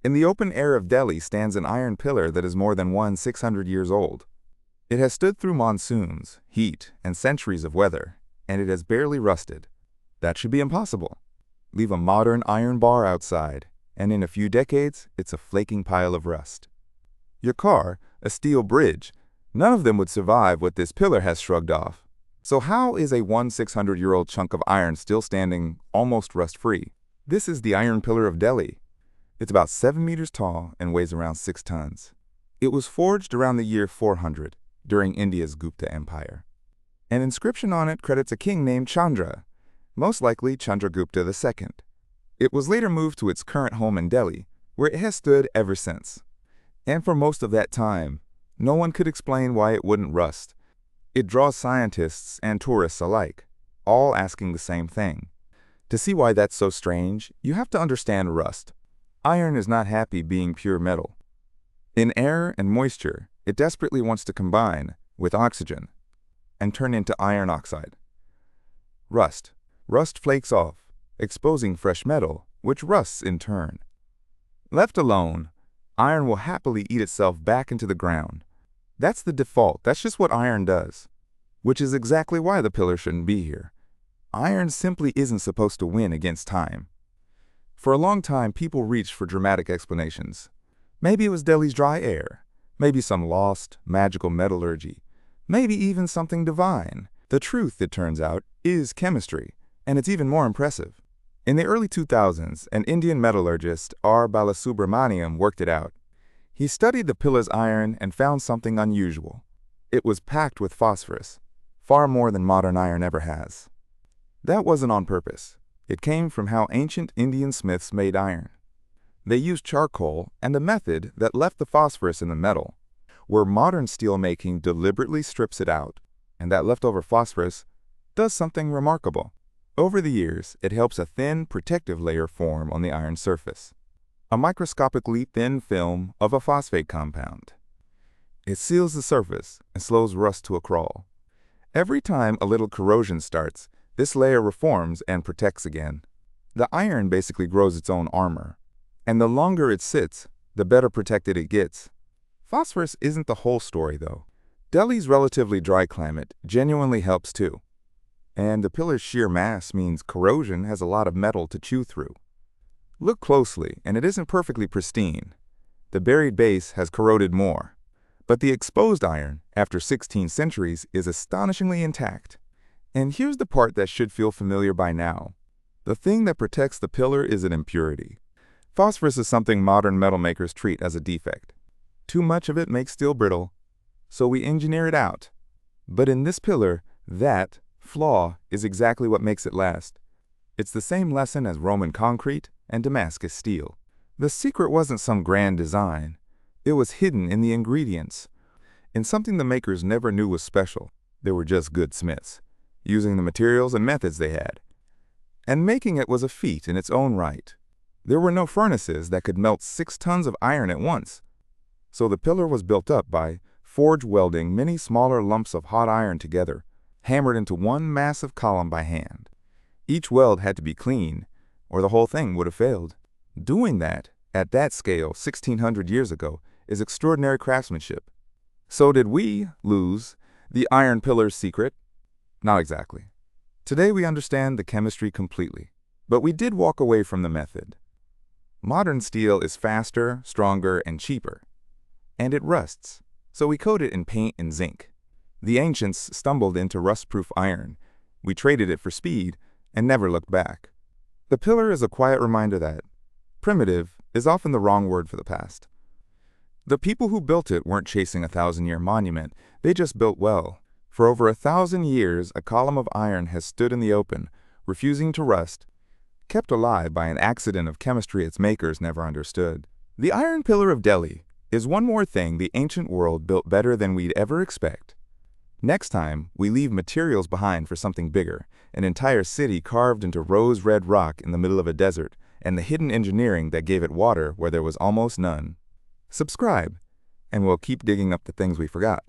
In the open air of Delhi stands an iron pillar that is more than 600 years old. It has stood through monsoons, heat, and centuries of weather, and it has barely rusted. That should be impossible. Leave a modern iron bar outside, and in a few decades, it's a flaking pile of rust. Your car, a steel bridge, none of them would survive what this pillar has shrugged off. So how is a 600-year-old chunk of iron still standing, almost rust-free? This is the Iron Pillar of Delhi. It's about 7 meters tall and weighs around 6 tons. It was forged around the year 400, during India's Gupta Empire. An inscription on it credits a king named Chandra, most likely Chandragupta II. It was later moved to its current home in Delhi, where it has stood ever since. And for most of that time, no one could explain why it wouldn't rust. It draws scientists and tourists alike, all asking the same thing. To see why that's so strange, you have to understand rust. Iron is not happy being pure metal. In air and moisture, it desperately wants to combine with oxygen and turn into iron oxide. Rust. Rust flakes off, exposing fresh metal, which rusts in turn. Left alone, iron will happily eat itself back into the ground. That's the default. That's just what iron does, which is exactly why the pillar shouldn't be here. Iron simply isn't supposed to win against time. For a long time, people reached for dramatic explanations. Maybe it was Delhi's dry air, maybe some lost, magical metallurgy, maybe even something divine. The truth, it turns out, is chemistry, and it's even more impressive. In the early 2000s, an Indian metallurgist, R. Balasubramaniam, worked it out. He studied the pillar's iron and found something unusual. It was packed with phosphorus, far more than modern iron ever has. That wasn't on purpose. It came from how ancient Indian smiths made iron. They used charcoal and a method that left the phosphorus in the metal, where modern steel making deliberately strips it out, and that leftover phosphorus does something remarkable. Over the years, it helps a thin, protective layer form on the iron surface, a microscopically thin film of a phosphate compound. It seals the surface and slows rust to a crawl. Every time a little corrosion starts, this layer reforms and protects again. The iron basically grows its own armor, and the longer it sits, the better protected it gets. Phosphorus isn't the whole story, though. Delhi's relatively dry climate genuinely helps too, and the pillar's sheer mass means corrosion has a lot of metal to chew through. Look closely, and it isn't perfectly pristine. The buried base has corroded more, but the exposed iron, after 16 centuries, is astonishingly intact. And here's the part that should feel familiar by now. The thing that protects the pillar is an impurity. Phosphorus is something modern metal makers treat as a defect. Too much of it makes steel brittle, so we engineer it out. But in this pillar, that flaw is exactly what makes it last. It's the same lesson as Roman concrete and Damascus steel. The secret wasn't some grand design. It was hidden in the ingredients, in something the makers never knew was special. They were just good smiths, using the materials and methods they had. And making it was a feat in its own right. There were no furnaces that could melt 6 tons of iron at once. So the pillar was built up by forge welding many smaller lumps of hot iron together, hammered into one massive column by hand. Each weld had to be clean, or the whole thing would have failed. Doing that, at that scale 1,600 years ago, is extraordinary craftsmanship. So did we lose the iron pillar's secret? Not exactly. Today we understand the chemistry completely, but we did walk away from the method. Modern steel is faster, stronger, and cheaper, and it rusts, so we coat it in paint and zinc. The ancients stumbled into rust-proof iron. We traded it for speed and never looked back. The pillar is a quiet reminder that primitive is often the wrong word for the past. The people who built it weren't chasing a 1,000-year monument. They just built well. For over 1,000 years, a column of iron has stood in the open, refusing to rust, kept alive by an accident of chemistry its makers never understood. The Iron Pillar of Delhi is one more thing the ancient world built better than we'd ever expect. Next time, we leave materials behind for something bigger, an entire city carved into rose-red rock in the middle of a desert, and the hidden engineering that gave it water where there was almost none. Subscribe, and we'll keep digging up the things we forgot.